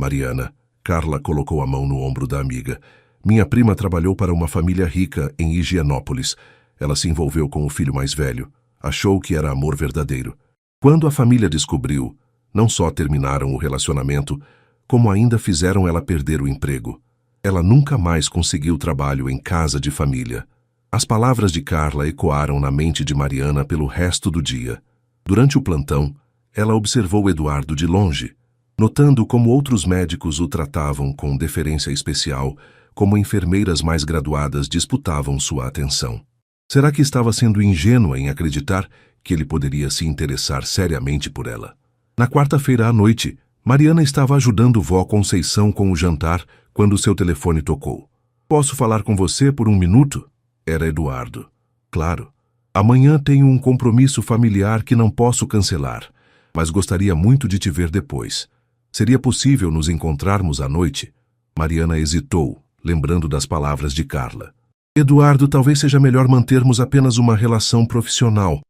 Mariana, Carla colocou a mão no ombro da amiga. Minha prima trabalhou para uma família rica em Higienópolis. Ela se envolveu com o filho mais velho. Achou que era amor verdadeiro. Quando a família descobriu, não só terminaram o relacionamento, como ainda fizeram ela perder o emprego. Ela nunca mais conseguiu trabalho em casa de família. As palavras de Carla ecoaram na mente de Mariana pelo resto do dia. Durante o plantão, ela observou Eduardo de longe, notando como outros médicos o tratavam com deferência especial, como enfermeiras mais graduadas disputavam sua atenção. Será que estava sendo ingênua em acreditar que ele poderia se interessar seriamente por ela? Na quarta-feira à noite, Mariana estava ajudando vó Conceição com o jantar quando seu telefone tocou. Posso falar com você por 1 minuto? Era Eduardo. Claro. Amanhã tenho um compromisso familiar que não posso cancelar, mas gostaria muito de te ver depois. Seria possível nos encontrarmos à noite? Mariana hesitou, lembrando das palavras de Carla. Eduardo, talvez seja melhor mantermos apenas uma relação profissional.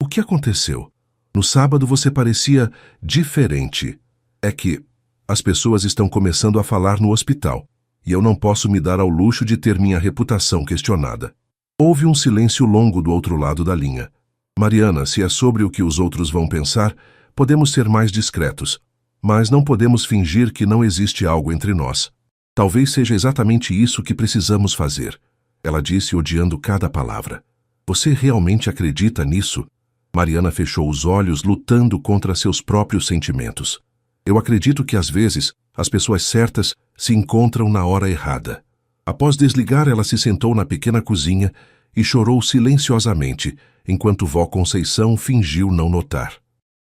O que aconteceu? No sábado você parecia diferente. É que as pessoas estão começando a falar no hospital, e eu não posso me dar ao luxo de ter minha reputação questionada. Houve um silêncio longo do outro lado da linha. Mariana, se é sobre o que os outros vão pensar, podemos ser mais discretos, mas não podemos fingir que não existe algo entre nós. Talvez seja exatamente isso que precisamos fazer. Ela disse odiando cada palavra. Você realmente acredita nisso? Mariana fechou os olhos, lutando contra seus próprios sentimentos. Eu acredito que às vezes as pessoas certas se encontram na hora errada. Após desligar, ela se sentou na pequena cozinha e chorou silenciosamente, enquanto vó Conceição fingiu não notar.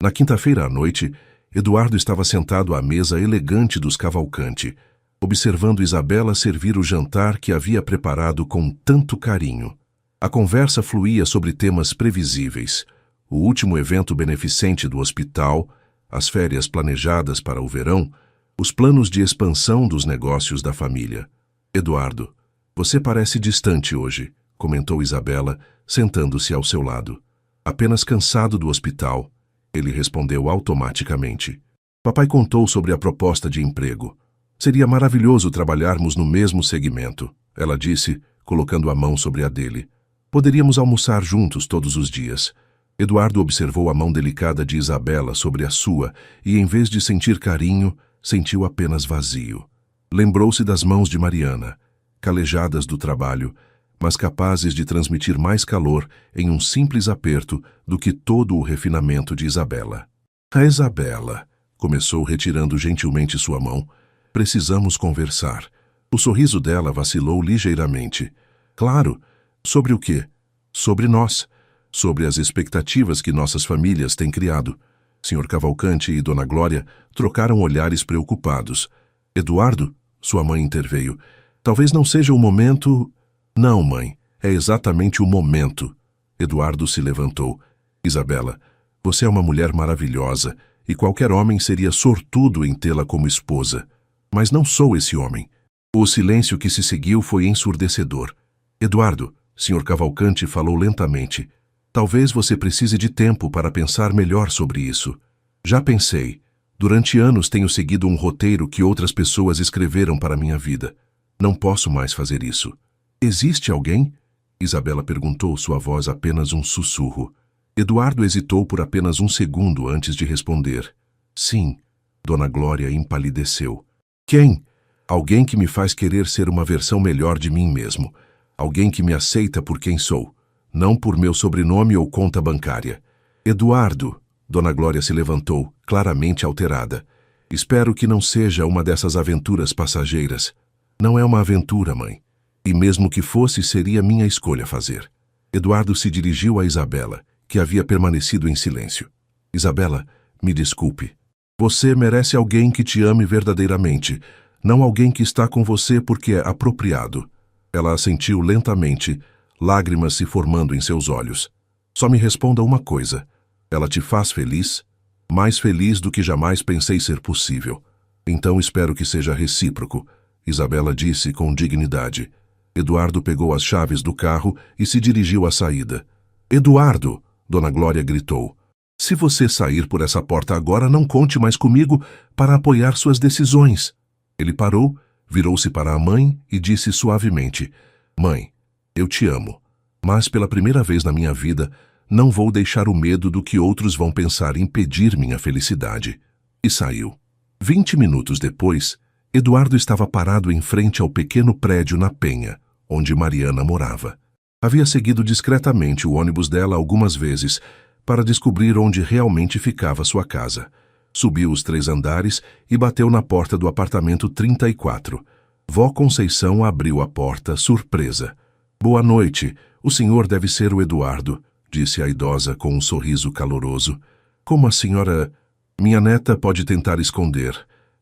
Na quinta-feira à noite, Eduardo estava sentado à mesa elegante dos Cavalcante, observando Isabela servir o jantar que havia preparado com tanto carinho. A conversa fluía sobre temas previsíveis: o último evento beneficente do hospital, as férias planejadas para o verão, os planos de expansão dos negócios da família. Eduardo, você parece distante hoje, comentou Isabela, sentando-se ao seu lado. Apenas cansado do hospital, ele respondeu automaticamente. Papai contou sobre a proposta de emprego. Seria maravilhoso trabalharmos no mesmo segmento, ela disse, colocando a mão sobre a dele. Poderíamos almoçar juntos todos os dias. Eduardo observou a mão delicada de Isabela sobre a sua e, em vez de sentir carinho, sentiu apenas vazio. Lembrou-se das mãos de Mariana, calejadas do trabalho, mas capazes de transmitir mais calor em um simples aperto do que todo o refinamento de Isabela. A Isabela, começou retirando gentilmente sua mão. Precisamos conversar. O sorriso dela vacilou ligeiramente. Claro. Sobre o quê? Sobre nós. Sobre as expectativas que nossas famílias têm criado. Sr. Cavalcante e Dona Glória trocaram olhares preocupados. Eduardo, sua mãe interveio. Talvez não seja o momento... Não, mãe, é exatamente o momento. Eduardo se levantou. Isabela, você é uma mulher maravilhosa e qualquer homem seria sortudo em tê-la como esposa. Mas não sou esse homem. O silêncio que se seguiu foi ensurdecedor. Eduardo, Sr. Cavalcante falou lentamente. Talvez você precise de tempo para pensar melhor sobre isso. Já pensei. Durante anos tenho seguido um roteiro que outras pessoas escreveram para minha vida. Não posso mais fazer isso. Existe alguém? Isabela perguntou, sua voz apenas um sussurro. Eduardo hesitou por apenas 1 segundo antes de responder. Sim. Dona Glória empalideceu. Quem? Alguém que me faz querer ser uma versão melhor de mim mesmo. Alguém que me aceita por quem sou, não por meu sobrenome ou conta bancária. Eduardo, Dona Glória se levantou, claramente alterada. Espero que não seja uma dessas aventuras passageiras. Não é uma aventura, mãe. E mesmo que fosse, seria minha escolha fazer. Eduardo se dirigiu a Isabela, que havia permanecido em silêncio. Isabela, me desculpe. Você merece alguém que te ame verdadeiramente, não alguém que está com você porque é apropriado. Ela assentiu lentamente, lágrimas se formando em seus olhos. Só me responda uma coisa. Ela te faz feliz? Mais feliz do que jamais pensei ser possível. Então espero que seja recíproco, Isabela disse com dignidade. Eduardo pegou as chaves do carro e se dirigiu à saída. Eduardo! Dona Glória gritou. Se você sair por essa porta agora, não conte mais comigo para apoiar suas decisões. Ele parou, virou-se para a mãe e disse suavemente: Mãe, eu te amo, mas pela primeira vez na minha vida, não vou deixar o medo do que outros vão pensar impedir minha felicidade. E saiu. 20 minutos depois, Eduardo estava parado em frente ao pequeno prédio na Penha, onde Mariana morava. Havia seguido discretamente o ônibus dela algumas vezes, para descobrir onde realmente ficava sua casa. Subiu os 3 andares e bateu na porta do apartamento 34. Vó Conceição abriu a porta, surpresa. Boa noite, o senhor deve ser o Eduardo, disse a idosa com um sorriso caloroso. Como a senhora... Minha neta pode tentar esconder,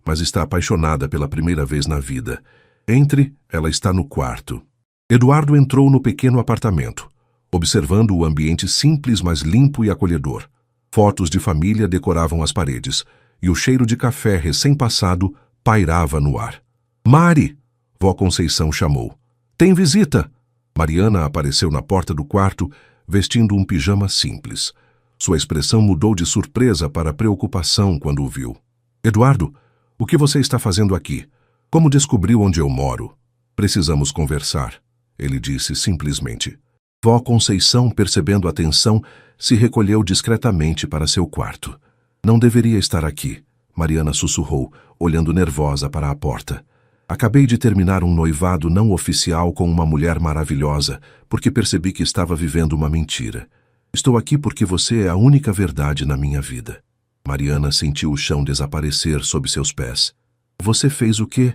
mas está apaixonada pela primeira vez na vida. Entre, ela está no quarto. Eduardo entrou no pequeno apartamento, observando o ambiente simples, mas limpo e acolhedor. Fotos de família decoravam as paredes, e o cheiro de café recém-passado pairava no ar. Mari! Vó Conceição chamou. Tem visita! Mariana apareceu na porta do quarto, vestindo um pijama simples. Sua expressão mudou de surpresa para preocupação quando o viu. Eduardo, o que você está fazendo aqui? Como descobriu onde eu moro? Precisamos conversar, ele disse simplesmente. Vó Conceição, percebendo a tensão, se recolheu discretamente para seu quarto. Não deveria estar aqui, Mariana sussurrou, olhando nervosa para a porta. Acabei de terminar um noivado não oficial com uma mulher maravilhosa, porque percebi que estava vivendo uma mentira. Estou aqui porque você é a única verdade na minha vida. Mariana sentiu o chão desaparecer sob seus pés. Você fez o quê?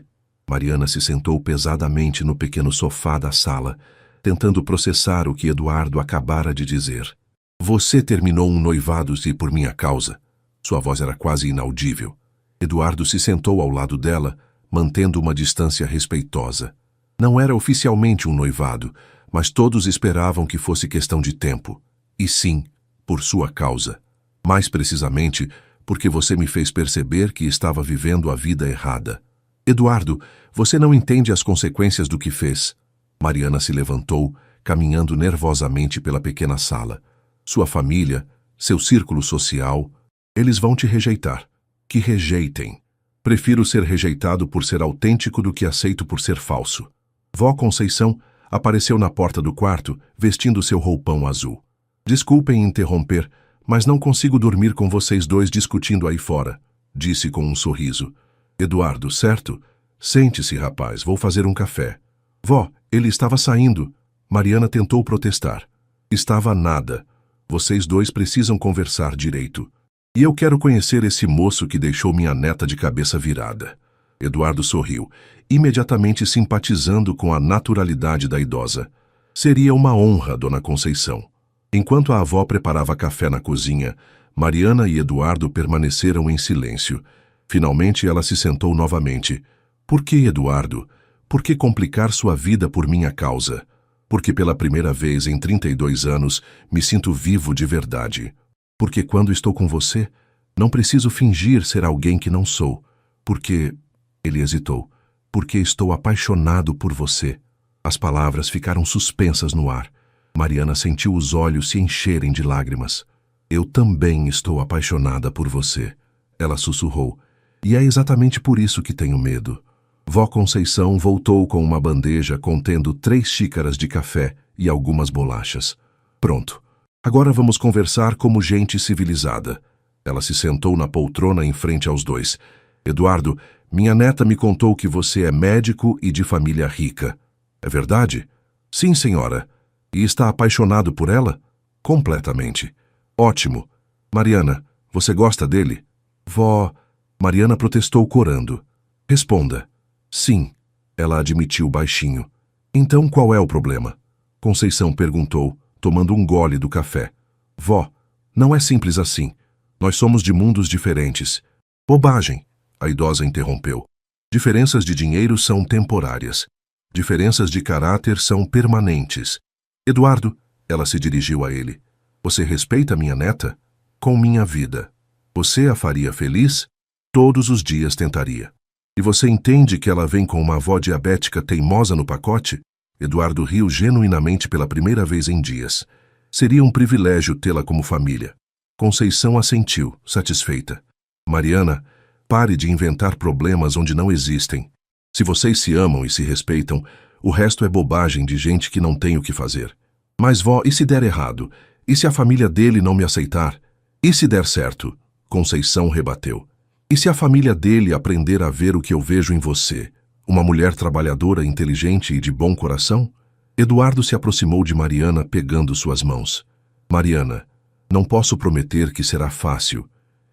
Mariana se sentou pesadamente no pequeno sofá da sala, tentando processar o que Eduardo acabara de dizer. Você terminou um noivado e por minha causa. Sua voz era quase inaudível. Eduardo se sentou ao lado dela, mantendo uma distância respeitosa. Não era oficialmente um noivado, mas todos esperavam que fosse questão de tempo. E sim, por sua causa. Mais precisamente, porque você me fez perceber que estava vivendo a vida errada. Eduardo, você não entende as consequências do que fez. Mariana se levantou, caminhando nervosamente pela pequena sala. Sua família, seu círculo social, eles vão te rejeitar. Que rejeitem. Prefiro ser rejeitado por ser autêntico do que aceito por ser falso. Vó Conceição apareceu na porta do quarto, vestindo seu roupão azul. Desculpem interromper, mas não consigo dormir com vocês dois discutindo aí fora, disse com um sorriso. Eduardo, certo? Sente-se, rapaz, vou fazer um café. Vó, ele estava saindo. Mariana tentou protestar. Estava nada. Vocês dois precisam conversar direito. E eu quero conhecer esse moço que deixou minha neta de cabeça virada. Eduardo sorriu, imediatamente simpatizando com a naturalidade da idosa. Seria uma honra, Dona Conceição. Enquanto a avó preparava café na cozinha, Mariana e Eduardo permaneceram em silêncio. Finalmente ela se sentou novamente. Por que, Eduardo? Por que complicar sua vida por minha causa? Porque pela primeira vez em 32 anos me sinto vivo de verdade. Porque quando estou com você, não preciso fingir ser alguém que não sou. Porque... Ele hesitou. Porque estou apaixonado por você. As palavras ficaram suspensas no ar. Mariana sentiu os olhos se encherem de lágrimas. Eu também estou apaixonada por você. Ela sussurrou. E é exatamente por isso que tenho medo. Vó Conceição voltou com uma bandeja contendo 3 xícaras de café e algumas bolachas. Pronto. Agora vamos conversar como gente civilizada. Ela se sentou na poltrona em frente aos dois. Eduardo, minha neta me contou que você é médico e de família rica. É verdade? Sim, senhora. E está apaixonado por ela? Completamente. Ótimo. Mariana, você gosta dele? Vó... Mariana protestou corando. Responda. Sim. Ela admitiu baixinho. Então qual é o problema? Conceição perguntou, tomando um gole do café. Vó, não é simples assim. Nós somos de mundos diferentes. Bobagem, a idosa interrompeu. Diferenças de dinheiro são temporárias. Diferenças de caráter são permanentes. Eduardo, ela se dirigiu a ele. Você respeita minha neta? Com minha vida. Você a faria feliz? Todos os dias tentaria. E você entende que ela vem com uma avó diabética teimosa no pacote? Eduardo riu genuinamente pela primeira vez em dias. Seria um privilégio tê-la como família. Conceição assentiu, satisfeita. Mariana, pare de inventar problemas onde não existem. Se vocês se amam e se respeitam, o resto é bobagem de gente que não tem o que fazer. Mas vó, e se der errado? E se a família dele não me aceitar? E se der certo? Conceição rebateu. E se a família dele aprender a ver o que eu vejo em você? Uma mulher trabalhadora, inteligente e de bom coração? Eduardo se aproximou de Mariana, pegando suas mãos. Mariana, não posso prometer que será fácil.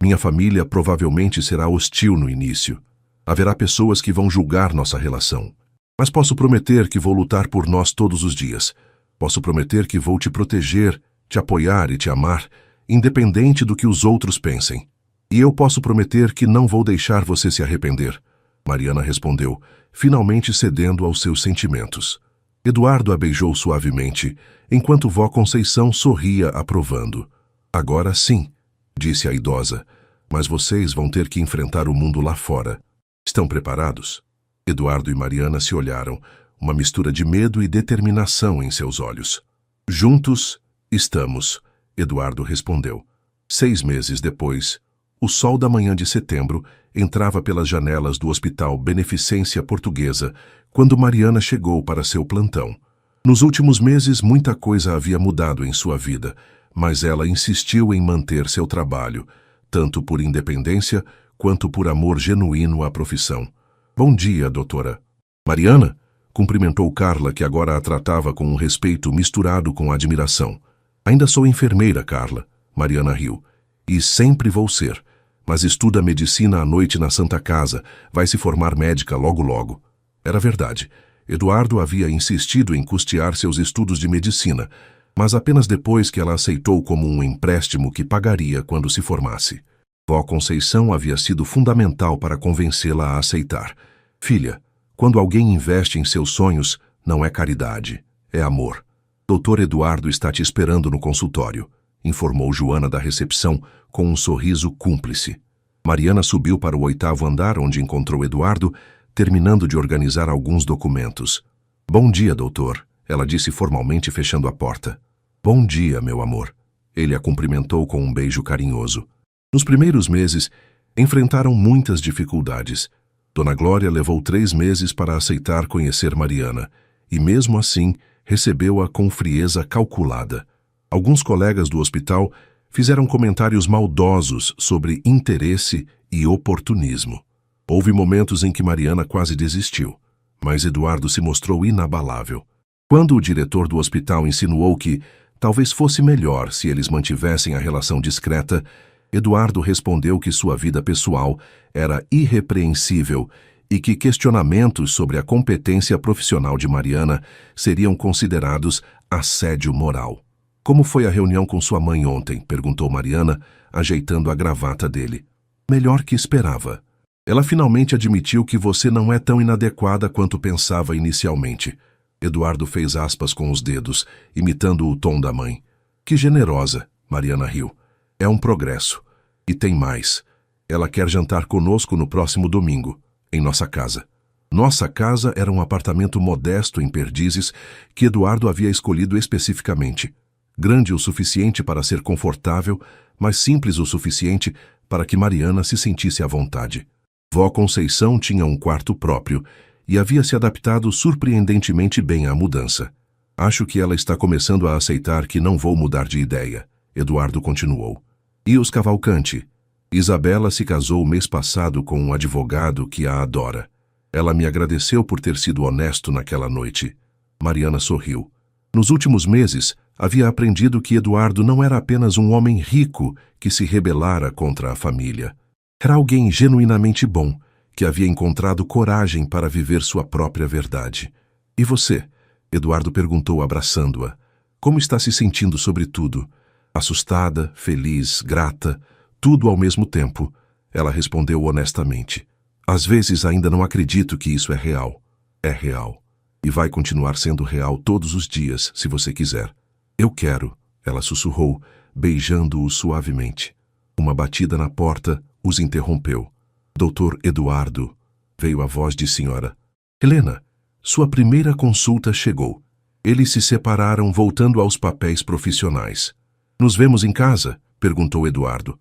Minha família provavelmente será hostil no início. Haverá pessoas que vão julgar nossa relação. Mas posso prometer que vou lutar por nós todos os dias. Posso prometer que vou te proteger, te apoiar e te amar, independente do que os outros pensem. E eu posso prometer que não vou deixar você se arrepender. Mariana respondeu, finalmente cedendo aos seus sentimentos. Eduardo a beijou suavemente, enquanto vó Conceição sorria aprovando. Agora sim, disse a idosa, mas vocês vão ter que enfrentar o mundo lá fora. Estão preparados? Eduardo e Mariana se olharam, uma mistura de medo e determinação em seus olhos. Juntos, estamos, Eduardo respondeu. 6 meses depois, o sol da manhã de setembro entrava pelas janelas do Hospital Beneficência Portuguesa quando Mariana chegou para seu plantão. Nos últimos meses, muita coisa havia mudado em sua vida, mas ela insistiu em manter seu trabalho, tanto por independência quanto por amor genuíno à profissão. Bom dia, doutora. Mariana? Cumprimentou Carla, que agora a tratava com um respeito misturado com admiração. Ainda sou enfermeira, Carla. Mariana riu. E sempre vou ser. Mas estuda medicina à noite na Santa Casa. Vai se formar médica logo logo. Era verdade. Eduardo havia insistido em custear seus estudos de medicina, mas apenas depois que ela aceitou como um empréstimo que pagaria quando se formasse. Vó Conceição havia sido fundamental para convencê-la a aceitar. Filha, quando alguém investe em seus sonhos, não é caridade, é amor. Doutor Eduardo está te esperando no consultório, informou Joana da recepção com um sorriso cúmplice. Mariana subiu para o 8º andar, onde encontrou Eduardo, terminando de organizar alguns documentos. Bom dia, doutor, ela disse formalmente, fechando a porta. Bom dia, meu amor. Ele a cumprimentou com um beijo carinhoso. Nos primeiros meses, enfrentaram muitas dificuldades. Dona Glória levou 3 meses para aceitar conhecer Mariana, e mesmo assim recebeu-a com frieza calculada. Alguns colegas do hospital fizeram comentários maldosos sobre interesse e oportunismo. Houve momentos em que Mariana quase desistiu, mas Eduardo se mostrou inabalável. Quando o diretor do hospital insinuou que talvez fosse melhor se eles mantivessem a relação discreta, Eduardo respondeu que sua vida pessoal era irrepreensível e que questionamentos sobre a competência profissional de Mariana seriam considerados assédio moral. Como foi a reunião com sua mãe ontem? Perguntou Mariana, ajeitando a gravata dele. Melhor que esperava. Ela finalmente admitiu que você não é tão inadequada quanto pensava inicialmente. Eduardo fez aspas com os dedos, imitando o tom da mãe. Que generosa, Mariana riu. É um progresso. E tem mais. Ela quer jantar conosco no próximo domingo, em nossa casa. Nossa casa era um apartamento modesto em Perdizes que Eduardo havia escolhido especificamente. Grande o suficiente para ser confortável, mas simples o suficiente para que Mariana se sentisse à vontade. Vó Conceição tinha um quarto próprio e havia se adaptado surpreendentemente bem à mudança. Acho que ela está começando a aceitar que não vou mudar de ideia, Eduardo continuou. E os Cavalcante? Isabela se casou mês passado com um advogado que a adora. Ela me agradeceu por ter sido honesto naquela noite. Mariana sorriu. Nos últimos meses, havia aprendido que Eduardo não era apenas um homem rico que se rebelara contra a família. Era alguém genuinamente bom, que havia encontrado coragem para viver sua própria verdade. E você? Eduardo perguntou, abraçando-a. Como está se sentindo sobre tudo? Assustada, feliz, grata, tudo ao mesmo tempo. Ela respondeu honestamente. Às vezes ainda não acredito que isso é real. É real. E vai continuar sendo real todos os dias, se você quiser. Eu quero, ela sussurrou, beijando-o suavemente. Uma batida na porta os interrompeu. Doutor Eduardo, veio a voz de senhora. Helena, sua primeira consulta chegou. Eles se separaram voltando aos papéis profissionais. Nos vemos em casa? Perguntou Eduardo.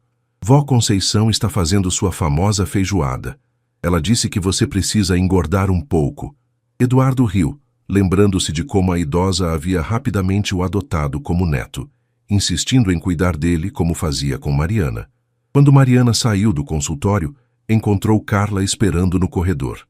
Vó Conceição está fazendo sua famosa feijoada. Ela disse que você precisa engordar um pouco. Eduardo riu, lembrando-se de como a idosa havia rapidamente o adotado como neto, insistindo em cuidar dele como fazia com Mariana. Quando Mariana saiu do consultório, encontrou Carla esperando no corredor.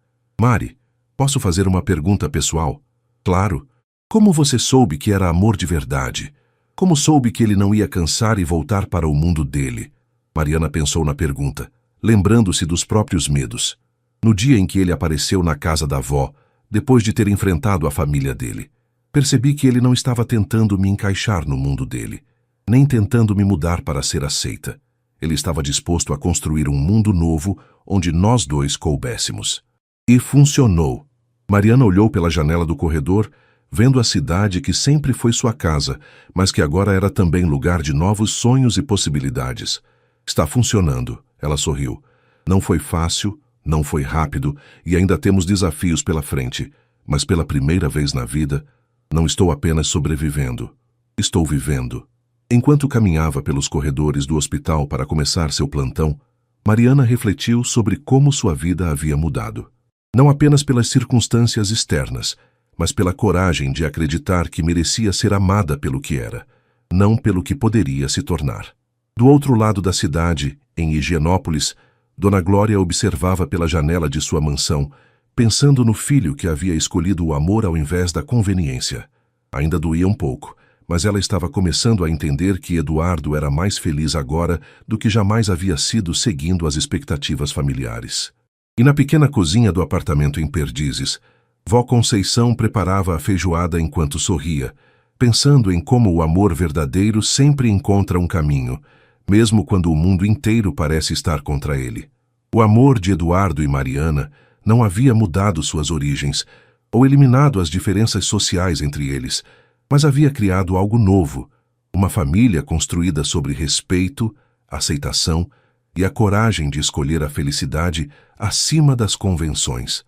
Mari, posso fazer uma pergunta pessoal? Claro. Como você soube que era amor de verdade? Como soube que ele não ia cansar e voltar para o mundo dele? Mariana pensou na pergunta, lembrando-se dos próprios medos. No dia em que ele apareceu na casa da avó, depois de ter enfrentado a família dele, percebi que ele não estava tentando me encaixar no mundo dele, nem tentando me mudar para ser aceita. Ele estava disposto a construir um mundo novo onde nós dois coubéssemos. E funcionou. Mariana olhou pela janela do corredor, vendo a cidade que sempre foi sua casa, mas que agora era também lugar de novos sonhos e possibilidades. Está funcionando, ela sorriu. Não foi fácil, não foi rápido e ainda temos desafios pela frente, mas pela primeira vez na vida, não estou apenas sobrevivendo, estou vivendo. Enquanto caminhava pelos corredores do hospital para começar seu plantão, Mariana refletiu sobre como sua vida havia mudado. Não apenas pelas circunstâncias externas, mas pela coragem de acreditar que merecia ser amada pelo que era, não pelo que poderia se tornar. Do outro lado da cidade, em Higienópolis, Dona Glória observava pela janela de sua mansão, pensando no filho que havia escolhido o amor ao invés da conveniência. Ainda doía um pouco, mas ela estava começando a entender que Eduardo era mais feliz agora do que jamais havia sido seguindo as expectativas familiares. E na pequena cozinha do apartamento em Perdizes, Vó Conceição preparava a feijoada enquanto sorria, pensando em como o amor verdadeiro sempre encontra um caminho, mesmo quando o mundo inteiro parece estar contra ele. O amor de Eduardo e Mariana não havia mudado suas origens, ou eliminado as diferenças sociais entre eles, mas havia criado algo novo, uma família construída sobre respeito, aceitação e a coragem de escolher a felicidade acima das convenções.